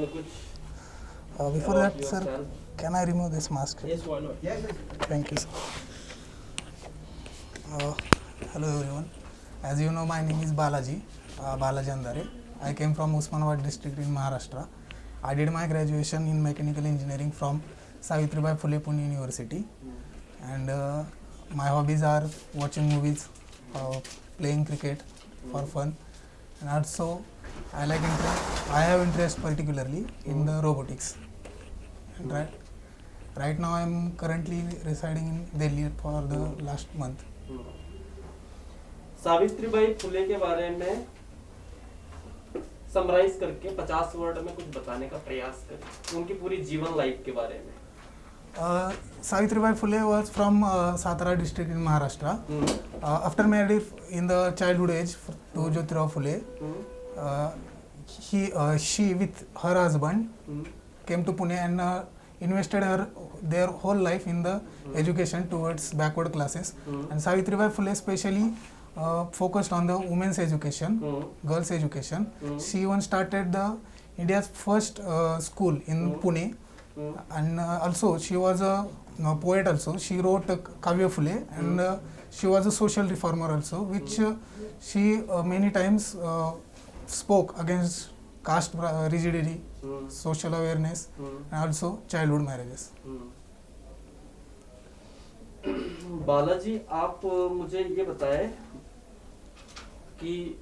में कुछ Before about that, sir, yourself? can I remove this mask? Yes, why not? Yes, yes. Thank you, sir. Uh, Hello, everyone. As you know, my name is Balaji, Balaji Andare. I came from Usmanabad district in Maharashtra. I did my graduation in mechanical engineering from Savitribai Phule Pune University. And my hobbies are watching movies, playing cricket for fun, and also I have interest particularly in the robotics. And right now I am currently residing in Delhi for the last month. Savitribai Phule के बारे में summarise करके 50 word में कुछ बताने का प्रयास करें, उनकी पूरी जीवन लाइफ के बारे में. Savitribai Phule was from Satara district in Maharashtra. After marriage in the childhood age to Jyotirao Phule, she with her husband came to Pune and invested their whole life in the education towards backward classes. And Savitribai Phule especially focused on the women's education, girls' education. She even started the India's first school in Pune. And also she was a poet also. She wrote Kavya Phule, and she was a social reformer also, which she many times spoke against caste rigidity, social awareness, and also childhood marriages. Balaji, आप मुझे ये बताएं कि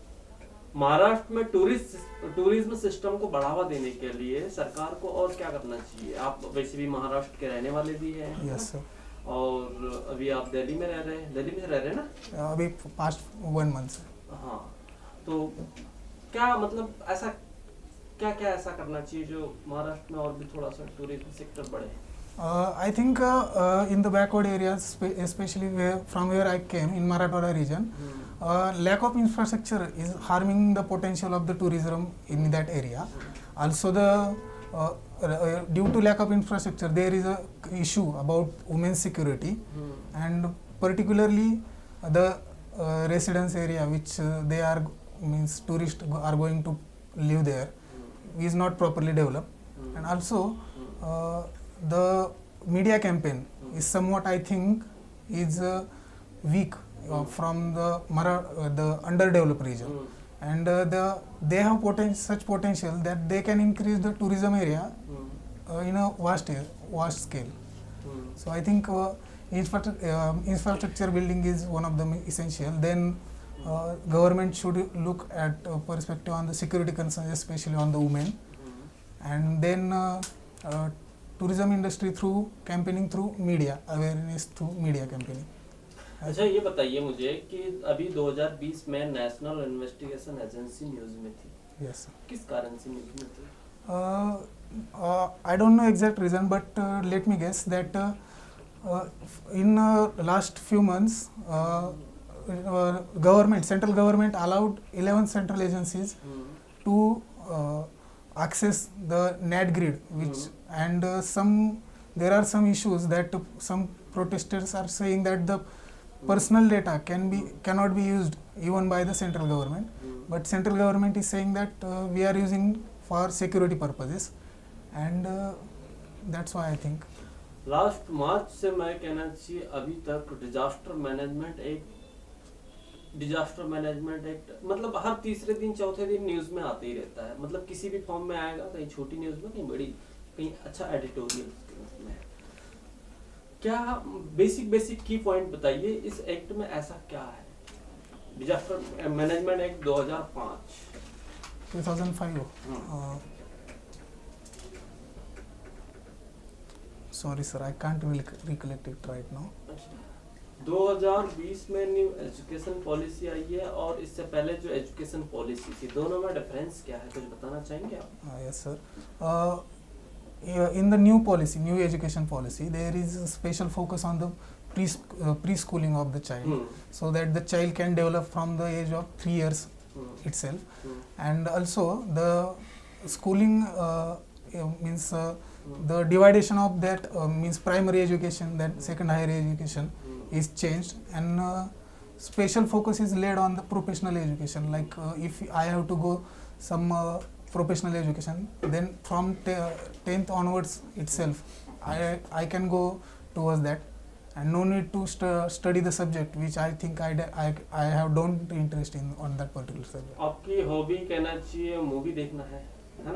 महाराष्ट्र में tourism system को बढ़ावा देने के लिए सरकार को और क्या करना चाहिए? आप वैसे भी महाराष्ट्र के रहने वाले भी हैं. Yes, sir. और अभी आप दिल्ली में रह रहे हैं, दिल्ली में रह रहे हैं ना? अभी past 1 month. हाँ, तो क्या मतलब ऐसा क्या ऐसा करना चाहिए जो महाराष्ट्र में और भी थोड़ा सा टूरिज्म सेक्टर बढ़े? I think in the backward areas, especially from where I came in Marathwada region, lack of infrastructure is harming the potential of the tourism in that area. Also, due to lack of infrastructure, there is a issue about women's security, and particularly the residence area which tourists are going to live there is not properly developed. And also the media campaign is somewhat, I think, is weak from the underdeveloped region, and they have such potential that they can increase the tourism area in a vast scale. So I think infrastructure building is one of the essential. Then government should look at perspective on the security concerns, especially on the women, and then tourism industry through campaigning through media awareness, through media campaigning. अच्छा, ये बताइए मुझे कि अभी 2020 में national investigation agency news में थी. Yes, sir. किस कारण से न्यूज में थी? I don't know exact reason, but let me guess that in last few months central government allowed 11 central agencies to access the NAT grid, which and there are some issues that some protesters are saying that the personal data cannot be used even by the central government, but central government is saying that we are using for security purposes, and that's why I think. Last मार्च से मैं कहना चाहिए अभी तक disaster management act मतलब हर तीसरे दिन चौथे दिन न्यूज में आते ही रहता है. मतलब किसी भी फॉर्म में आएगा, कहीं छोटी न्यूज में, कहीं बड़ी, कहीं अच्छा एडिटोरियल में. क्या बेसिक की पॉइंट बताइए, इस एक्ट में ऐसा क्या है? Disaster management act 2005. Sorry sir, I can't recollect it right now. 2020 में न्यू एजुकेशन पॉलिसी आई है, और इससे पहले जो एजुकेशन पॉलिसी थी, दोनों में डिफरेंस क्या है, कुछ बताना चाहेंगे आप? Yes sir. In the new education policy, there is a special focus on the preschooling of the child, so that the child can develop from the age of 3 years itself. And also the schooling means the dividation of that means primary education, then second higher education is changed, and special focus is laid on the professional education. Like if I have to go some professional education, then from 10th onwards itself, I can go towards that, and no need to study the subject which I think I have don't interest in on that particular subject. आपकी hobby कहना चाहिए movie देखना है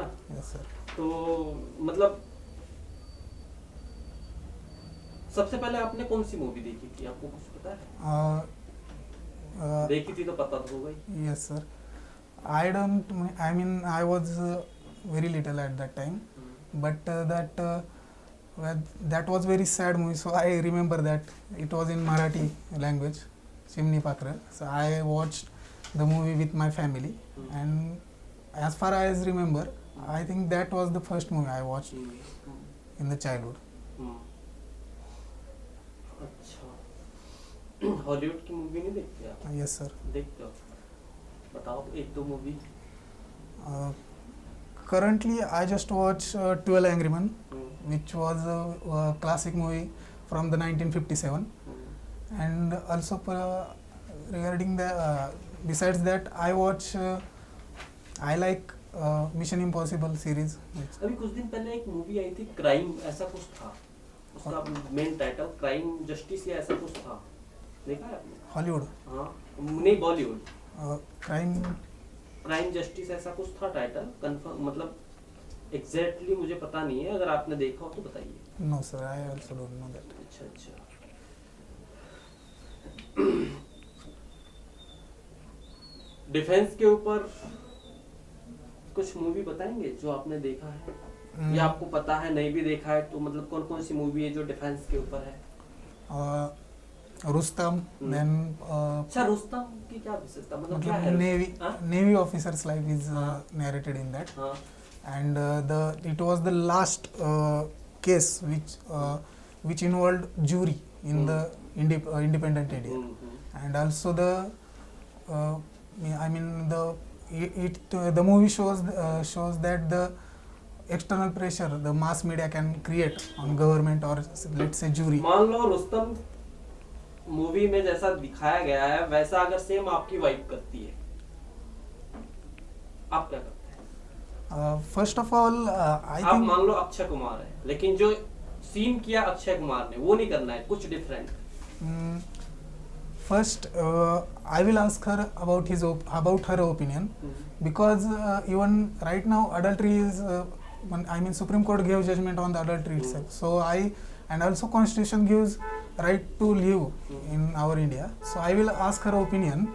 ना? Yes sir. तो मतलब सबसे पहले आपने कौन सी मूवी देखी थी, आपको कुछ पता है? देखी थी तो पता तो होगा ही. Yes sir. I mean I was very little at that time, but that was very sad movie. So I remember that it was in Marathi language, Chimni Pakra. So I watched the movie with my family, and as far as remember, I think that was the first movie I watched in the childhood. अच्छा, Hollywood की movie नहीं देखते आप? Yes sir. देखते हो? बताओ एक दो movie. Currently I just watch 12 Angry Men, which was a classic movie from the 1957, and also regarding the besides that I watch I like Mission Impossible series. अभी कुछ दिन पहले एक मूवी आई थी क्राइम, ऐसा कुछ था, उसका मेन टाइटल क्राइम जस्टिस या ऐसा कुछ था, देखा है आपने? हॉलीवुड? हाँ नहीं, बॉलीवुड. क्राइम जस्टिस ऐसा कुछ था टाइटल, कंफर्म मतलब एग्जैक्टली मुझे पता नहीं है, अगर आपने देखा हो तो बताइए. No sir, I also don't know that. अच्छा. डिफेंस के ऊपर कुछ मूवी बताएंगे जो आपने देखा है या आपको पता है, नहीं भी देखा है तो मतलब कौन कौन सी मूवी है जो डिफेंस के ऊपर है? रुस्तम, देन अच्छा रुस्तम की क्या विशेषता, मतलब क्या है? Navy officers life is narrated in that, and it was the last case which involved jury in the independent India, and also the movie shows that the external pressure the mass media can create on government or let's say jury. मान लो Rustam movie में जैसा दिखाया गया है वैसा अगर same आपकी wife करती है, आप क्या करते हैं? First of all I think, मान लो अक्षय कुमार है, लेकिन जो सीन किया अक्षय कुमार ने वो नहीं करना है, कुछ different. First, I will ask her about her opinion, because even right now adultery is Supreme Court gave judgment on the adultery itself. So and also Constitution gives right to live in our India. So I will ask her opinion.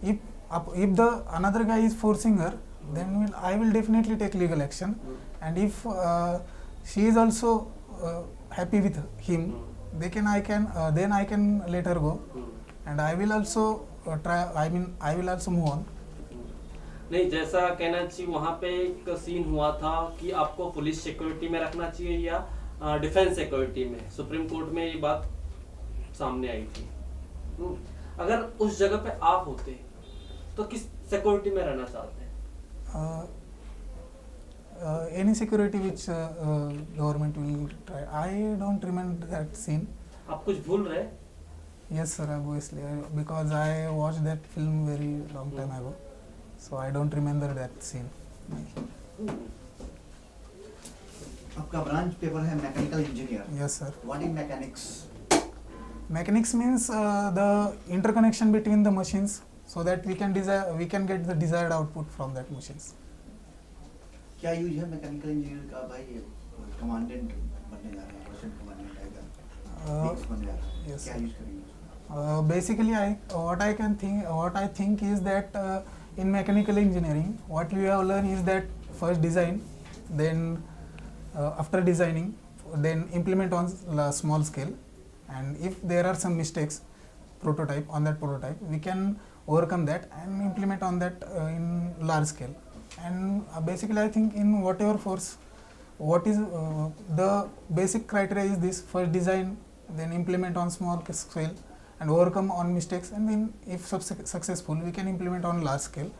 If the another guy is forcing her, then I will definitely take legal action. And if she is also happy with him, then I can let her go. And I will also I will also move on. नहीं, जैसा कहना चाहिए वहाँ पे एक scene हुआ था कि आपको पुलिस सिक्योरिटी में रखना चाहिए या डिफेंस सिक्योरिटी में, सुप्रीम कोर्ट में ये बात सामने आई थी. अगर उस जगह पे आप होते तो किस सिक्योरिटी में रहना चाहते हैं? Any security which government will try. I don't remember that scene. आप कुछ भूल रहे? Yes sir, obviously, because I watched that film very long time ago, so I don't remember that scene. आपका ब्रांच पेपर है mechanical engineer. Yes sir. What is mechanics? Mechanics means the interconnection between the machines, so that we can get the desired output from that machines. क्या use है mechanical engineer का भाई? Commandant बनने जा रहे हैं, Russian commandant आएगा, fix बनने जा रहे हैं. yes, क्या यूज करेंगे? Basically, what I think is that in mechanical engineering, what we have learned is that first design, then after designing, then implement on a small scale, and if there are some mistakes on that prototype, we can overcome that and implement on that in large scale. And basically, I think in whatever force, what is the basic criteria is this: first design, then implement on small scale and overcome on mistakes, and then if successful, we can implement on large scale.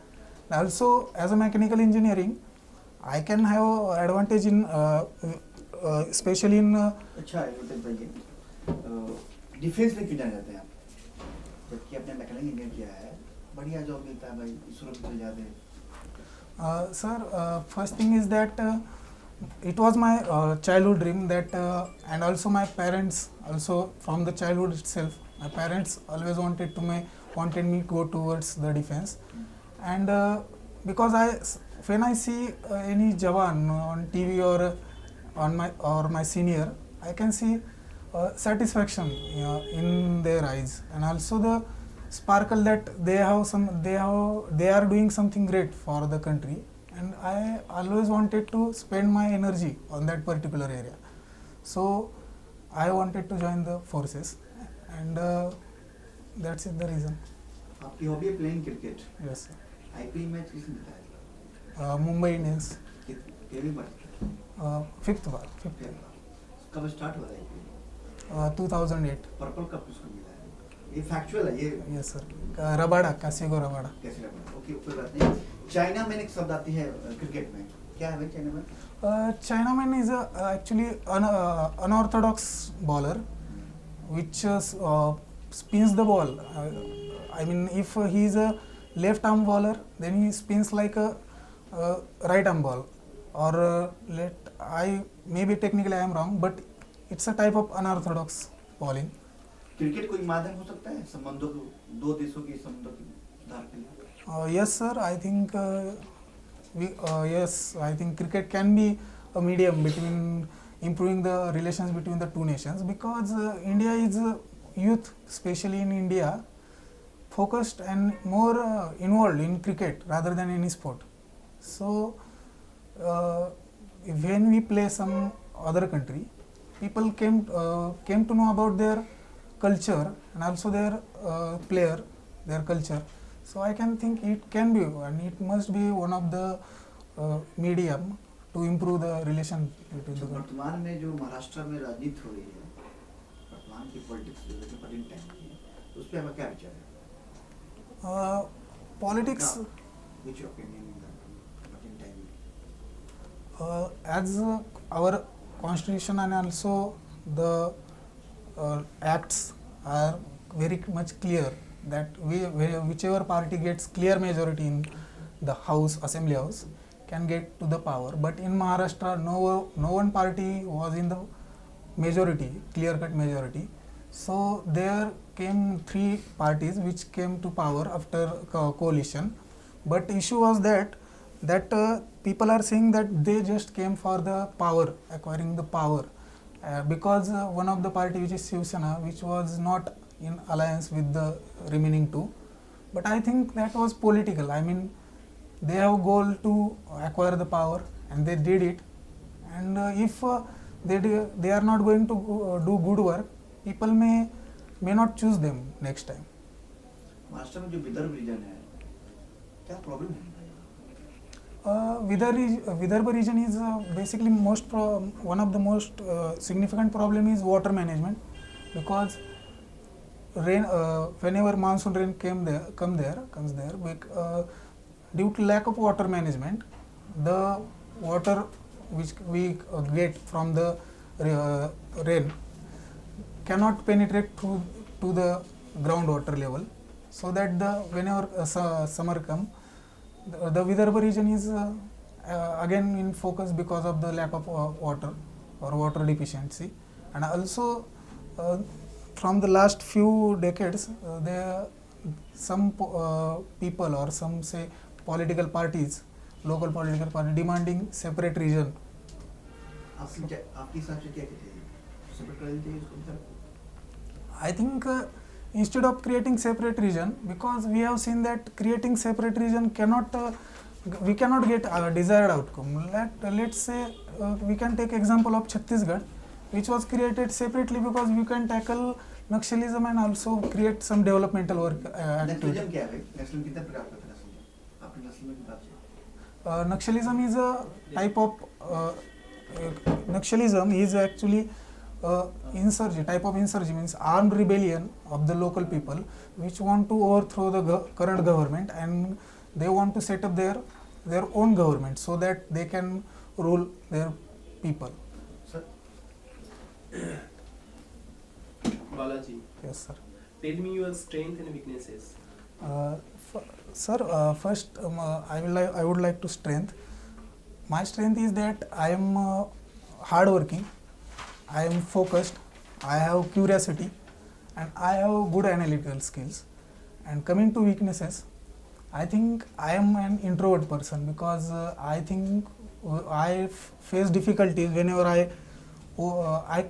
Also, as a mechanical engineering, I can have advantage in especially in अच्छा है भाई, defence में क्यों जाना चाहते हैं आप? जबकि आपने मैकेनिकल इंजीनियर किया है, बढ़िया जॉब मिलता है भाई, इसरो में चले जाते हैं. Sir, first thing is that it was my childhood dream that, and also my parents, also from the childhood itself, my parents always wanted me to go towards the defense, and because when I see any Jawan on TV or on my senior, I can see satisfaction in their eyes, and also the sparkle that they are doing something great for the country, and I always wanted to spend my energy on that particular area. So I wanted to join the forces, and that's it, the reason. आपकी hobby है playing cricket. Yes, sir. IPL match किसने जिताया? Mumbai Indians, केवी बार. fifth बार. कब start हुआ था IPL? 2008. Purple cup किसको मिला है? ये फैक्चुअल है ये. Yes, sir. Rabada, Kasigo Rabada. कैसे लगा? ओके, कोई बात नहीं. चाइना में एक शब्द आती है क्रिकेट में. क्या है भाई चाइना में? Chinaman is actually an unorthodox bowler, which spins the ball. I mean, if he is a left arm bowler, then he spins like a right arm ball. Or maybe technically I am wrong, but it's a type of unorthodox bowling. Cricket कोई माध्यम हो सकता है संबंधों को, दो देशों के संबंधों के सुधार के लिए? Yes, sir. I think I think cricket can be a medium between improving the relations between the two nations, because India is youth, especially in India, focused and more involved in cricket rather than any sport. So when we play some other country, people came to know about their culture and also their player, their culture. So I can think it can be, and it must be one of the medium to improve the relation between the countries. वर्तमान में जो महाराष्ट्र में राजनीति हो रही है, वर्तमान की पॉलिटिक्स जो है बड़ी टाइम की, उस पे आपका क्या विचार है? Politics, Which opinion in that button time? as our constitution and also the acts are very much clear that whichever party gets clear majority in the house, assembly house, can get to the power. But in Maharashtra, no one party was in the majority, clear cut majority. So there came three parties which came to power after coalition. But issue was that people are saying that they just came for the power, acquiring the power, because one of the party, which is Shiv Sena, which was not in alliance with the remaining two. But I think that was political. I mean, they have a goal to acquire the power, and they did it. And if they are not going to do good work, people may not choose them next time. Maharashtra में जो Vidarbha reason है, क्या problem है? Vidarbha region is basically one of the most significant problem is water management, because rain, whenever monsoon rain comes there, due to lack of water management, the water which we get from the rain cannot penetrate to the groundwater level, so that whenever summer comes, the Vidarbha region is again in focus because of the lack of water or water deficiency. And also from the last few decades, some people or some say political parties, local political parties, demanding separate region. आपके हिसाब से क्या कहते हैं? Separate करना चाहिए इसको? I think instead of creating separate region, because we have seen that creating separate region we cannot get a desired outcome. Let's say we can take example of Chhattisgarh, which was created separately because we can tackle Naxalism and also create some developmental work activity. Naxalism क्या है? नक्सलिज्म कितने प्रकार का है? आपके नस्ल में किताब से? Naxalism is a type of Naxalism is actually type of insurgency, means armed rebellion of the local people which want to overthrow the current government, and they want to set up their own government so that they can rule their people. Sir? Balaji, Yes, sir. tell me your strength and weaknesses. Sir, first I would like to strength. My strength is that I am hardworking, I am focused, I have curiosity, and I have good analytical skills. And coming to weaknesses, I think I am an introvert person because I think face difficulties whenever I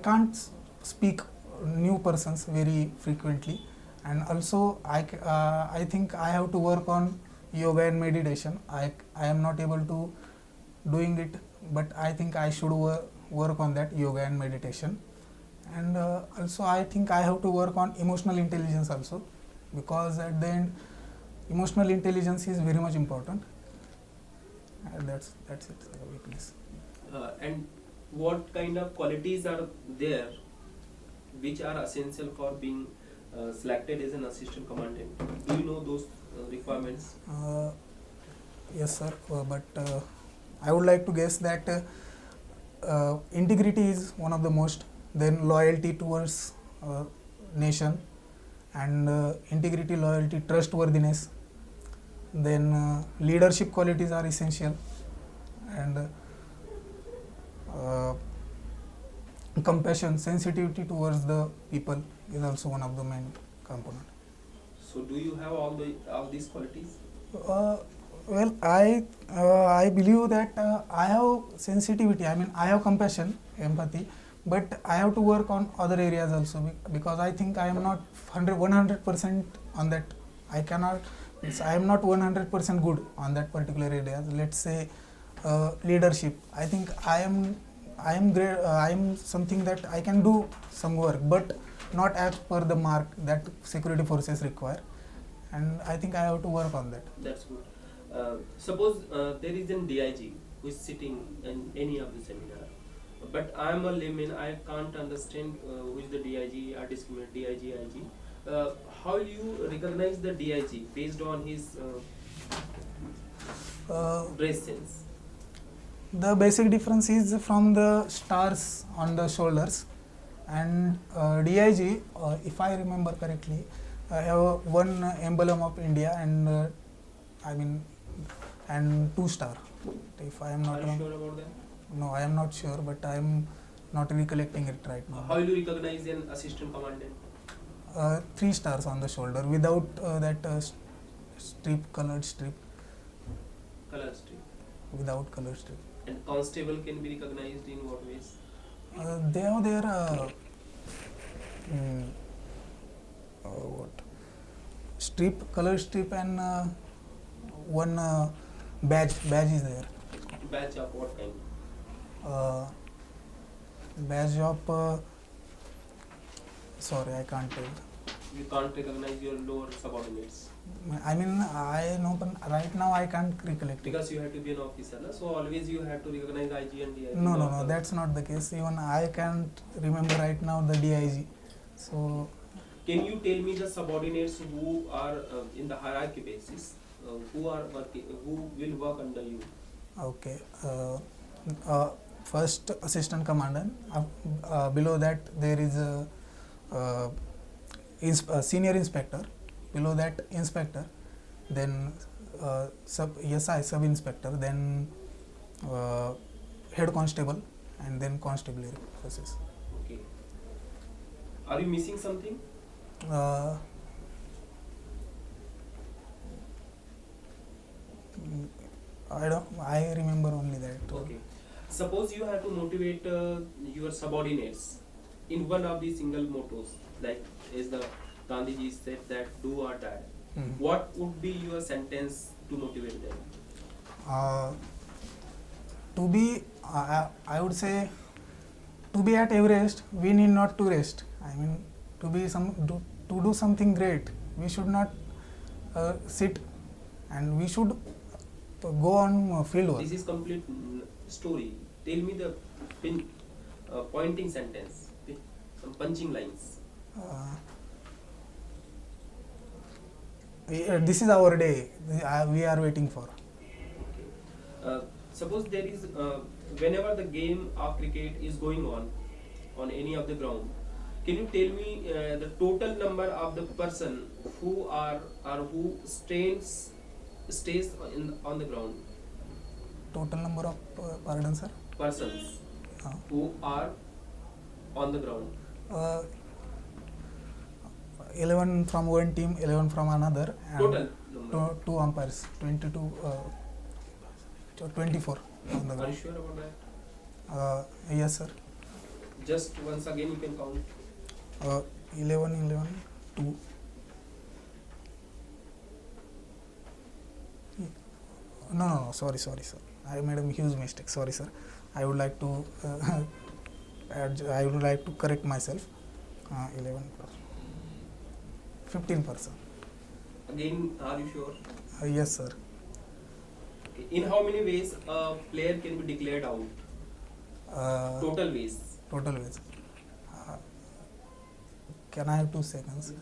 can't speak new persons very frequently, and also I think I have to work on yoga and meditation. I am not able to doing it, but I think I should work on that yoga and meditation. And also I think I have to work on emotional intelligence also, because at the end emotional intelligence is very much important. And that's it, the weakness. And what kind of qualities are there which are essential for being selected as an assistant commandant? Do you know those requirements? Yes, sir, but I would like to guess that integrity is one of the most, then loyalty towards nation, and integrity, loyalty, trustworthiness, then leadership qualities are essential, and compassion, sensitivity towards the people is also one of the main component. So do you have all these qualities? Well, I believe that I have sensitivity. I mean, I have compassion, empathy, but I have to work on other areas also, because I think I am not 100% on that. I am not 100% good on that particular area. Let's say leadership. I think I am great. I am something that I can do some work, but not as per the mark that security forces require, and I think I have to work on that. That's good. Suppose there is an DIG who is sitting in any of the seminar, but I am a layman, I can't understand who is the DIG, or discriminate DIG, IG. How you recognize the DIG based on his dress sense? The basic difference is from the stars on the shoulders, and DIG, if I remember correctly, I have one emblem of India, and and 2 star. If I am not Are you wrong. sure about that? No, I am not sure, but I am not recollecting it right now. How will you recognize an assistant commandant? 3 stars on the shoulder without that colored strip, Color strip. without color strip. And constable can be recognized in what ways? They have their what strip, color strip, and one badge is there. Badge of what kind? Badge of sorry, I can't tell. You can't recognize your lower subordinates I mean, I know, but right now I can't recollect it. because you have to be an officer, na? So always you have to recognize IG and DIG. No, that's not the case. Even I can't remember right now the DIG. So Can you tell me the subordinates who are in the hierarchy basis, who will work under you? okay, first assistant commandant. Below that there is a senior inspector. Below that inspector, then sub inspector, then head constable, and then constabulary process. Okay. Are you missing something? I remember only that. Okay. Suppose you have to motivate your subordinates in one of the single mottos, like as the Gandhiji said that do or die. Mhm. What would be your sentence to motivate them? I would say, to be at Everest, we need not to rest. I mean, to do something great, we should not sit, and we should go on field work. This is complete story. Tell me the pointing sentence, some punching lines. This is our day. We are waiting for. Suppose there is whenever the game of cricket is going on any of the ground, can you tell me the total number of the person who are or who stands stays on the ground? Total number of, pardon sir? Persons Uh, who are on the ground. uh, 11 from one team, 11 from another. And Total number. two umpires, 22, 24 on the Are you ground. sure about that? Yes sir. Just once again you can count. 11, 2. No, sorry, sir. I made a huge mistake. Sorry, sir. I would like to correct myself. 11 plus 15%. Again, are you sure? Yes, sir. In how many ways a player can be declared out? Total ways. Total ways. Can I have 2 seconds?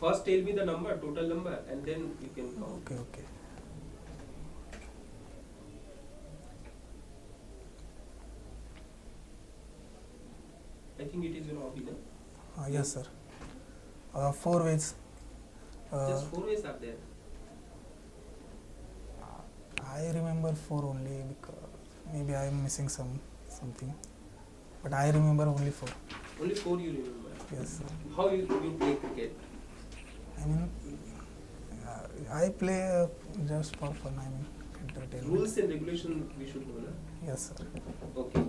First tell me the number, total number, and then you can count. Okay. I think it is your hobby, no? Yes, sir. 4 ways. Just 4 ways are there. I remember 4 only because maybe I am missing something. But I remember only 4. Only 4 you remember. Yes, sir. How you play cricket? I mean, I play just for fun. I mean, entertainment. Rules and regulation we should know, na? Yes, sir. Okay.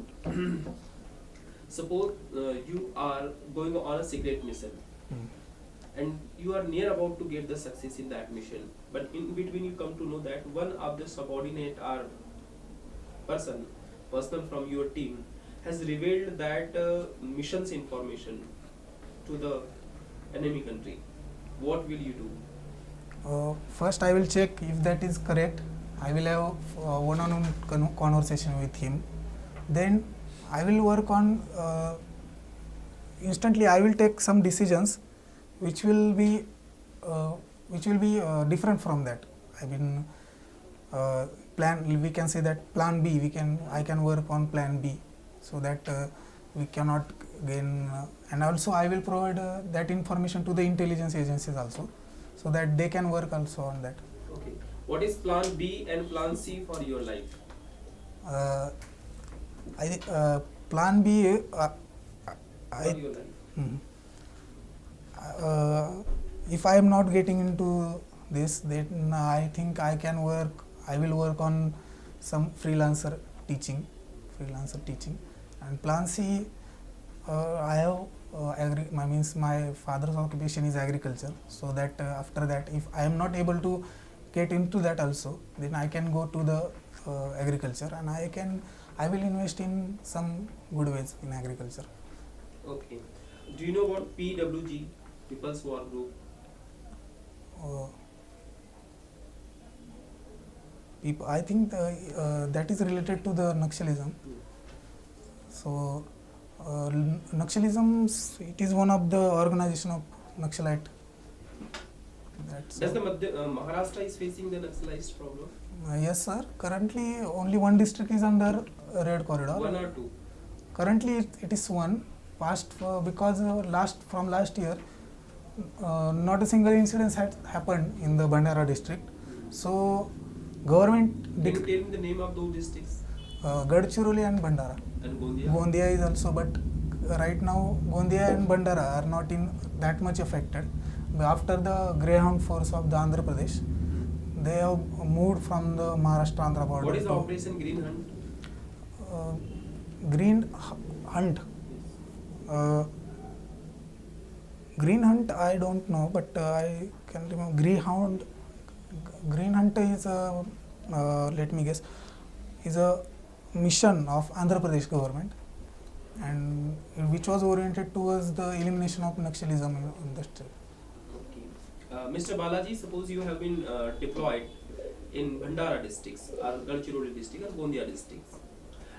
Suppose you are going on a secret mission Hmm. and you are near about to get the success in that mission, but in between you come to know that one of the subordinate or person from your team has revealed that mission's information to the enemy country. What will you do? First, I will check if that is correct. I will have one-on-one conversation with him. Then I will work on instantly. I will take some decisions which will be different from that. I mean, plan. We can say that plan B. I can work on plan B, so that we cannot gain. And also, I will provide that information to the intelligence agencies also, so that they can work also on that. Okay. What is plan B and plan C for your life? Plan B. For your life. If I am not getting into this, then I think I will work on some freelancer teaching. And plan C, I have my father's occupation is agriculture, so that after that, if I am not able to get into that also, then I can go to the agriculture, and I will invest in some good ways in agriculture. Okay. Do you know what PWG, People's War Group? I think that is related to the Naxalism. So, Naxalism, it is one of the organization of Naxalite. Does the Maharashtra is facing the Naxalite problem? Yes, sir. Currently, only one district is under red corridor. 1 or 2? Currently, it is one. Because from last year, not a single incident had happened in the Bhandara district. So, government. Can you tell me the name of those districts? Gadchiroli and Bhandara. And Gondia? Gondia is also, but right now Gondia and Bhandara are not in that much affected. But after the Greyhound force of the Andhra Pradesh, they have moved from the Maharashtra-Andhra border. What is the Operation Green Hunt? Green Hunt. Green Hunt, I don't know, but I can remember Green Hunt is a, let me guess, is a mission of Andhra Pradesh government, and which was oriented towards the elimination of Naxalism in the state. Okay. Mr. Balaji, suppose you have been deployed in Bhandara districts, or Gadchiroli district, or Gondia districts,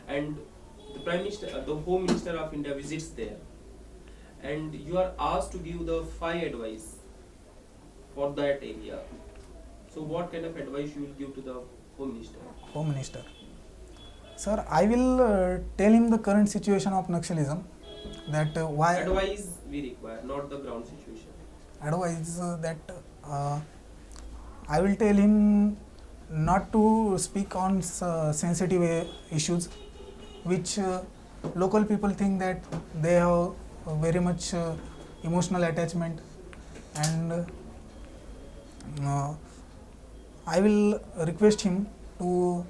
and the Prime Minister, the Home Minister of India visits there, and you are asked to give the 5 advice for that area. So, what kind of advice you will give to the Home Minister? Home Minister. Sir, I will tell him the current situation of Naxalism, that why. Advice we require, not the ground situation. Advice that I will tell him not to speak on sensitive issues, which local people think that they have very much emotional attachment, and I will request him to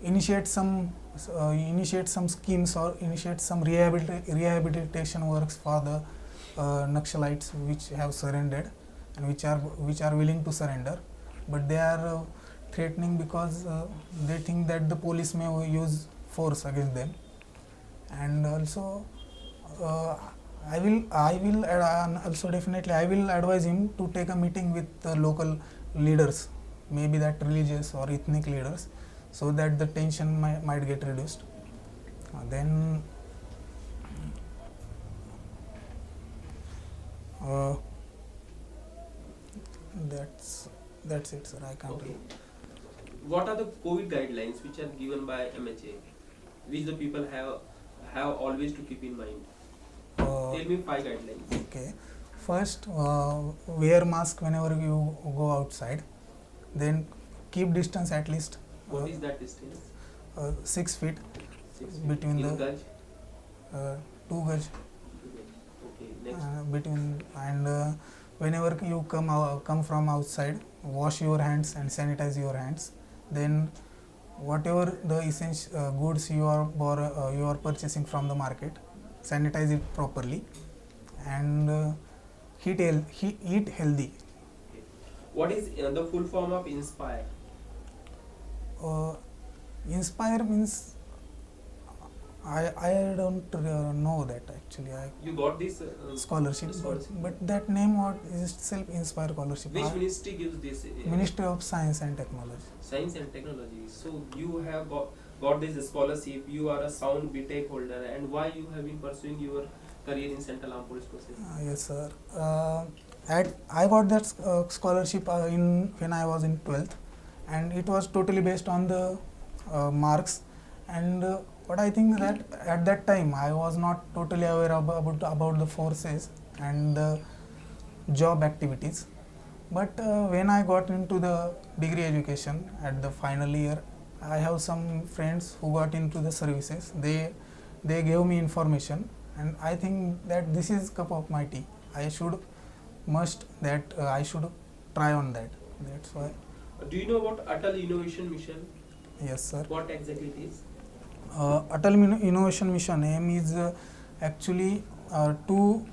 initiate some schemes or initiate some rehabilitation works for the Naxalites which have surrendered and which are willing to surrender, but they are threatening because they think that the police may use force against them. And also I will also definitely I will advise him to take a meeting with the local leaders, maybe that religious or ethnic leaders, so that the tension might get reduced. Then that's it, sir. I can't. Okay. What are the COVID guidelines which are given by MHA, which the people have always to keep in mind? Tell me 5 guidelines. Okay. First, wear mask whenever you go outside. Then keep distance at least. What is that distance? 6 feet 6 between in the gauge? 2 gauge Okay, next. between, and whenever you come from outside, wash your hands and sanitize your hands. Then whatever the essential goods you are purchasing from the market, sanitize it properly, and eat healthy. What is the full form of INSPIRE? Inspire means I don't know that actually. You got this Scholarship, scholarship. but that name what is itself Inspire Scholarship. Which ministry gives this? Ministry of Science and Technology. Science and Technology. So you have got this scholarship. You are a sound BTech holder, and why you have been pursuing your career in Central Armed Police Forces? Yes, sir. I got that scholarship when I was in 12th, and it was totally based on the marks. And what I think that at that time I was not totally aware about the forces and the job activities. But when I got into the degree education at the final year, I have some friends who got into the services. They gave me information, and I think that this is cup of my tea. I should try on that. That's why. Do you know about Atal Innovation Mission? Yes, sir. What exactly it is? Atal Innovation Mission aim is actually to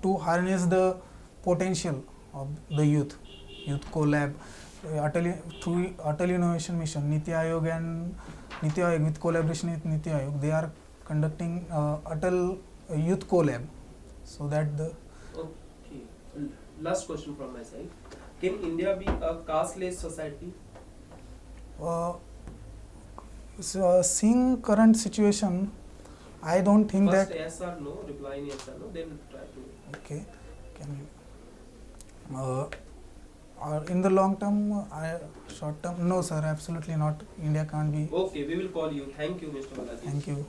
to harness the potential of the youth collab. Through Atal Innovation Mission, Niti Aayog with collaboration with Niti Aayog, they are conducting Atal Youth Collab, so that the. Okay. Last question from my side. Can India be a casteless society? So, seeing current situation, I don't think First that. yes or no, reply in yes or no, then try to. Okay, can you? In the long term, short term, no, sir, absolutely not. India can't be. Okay, we will call you. Thank you, Mr. Balaji. Thank you.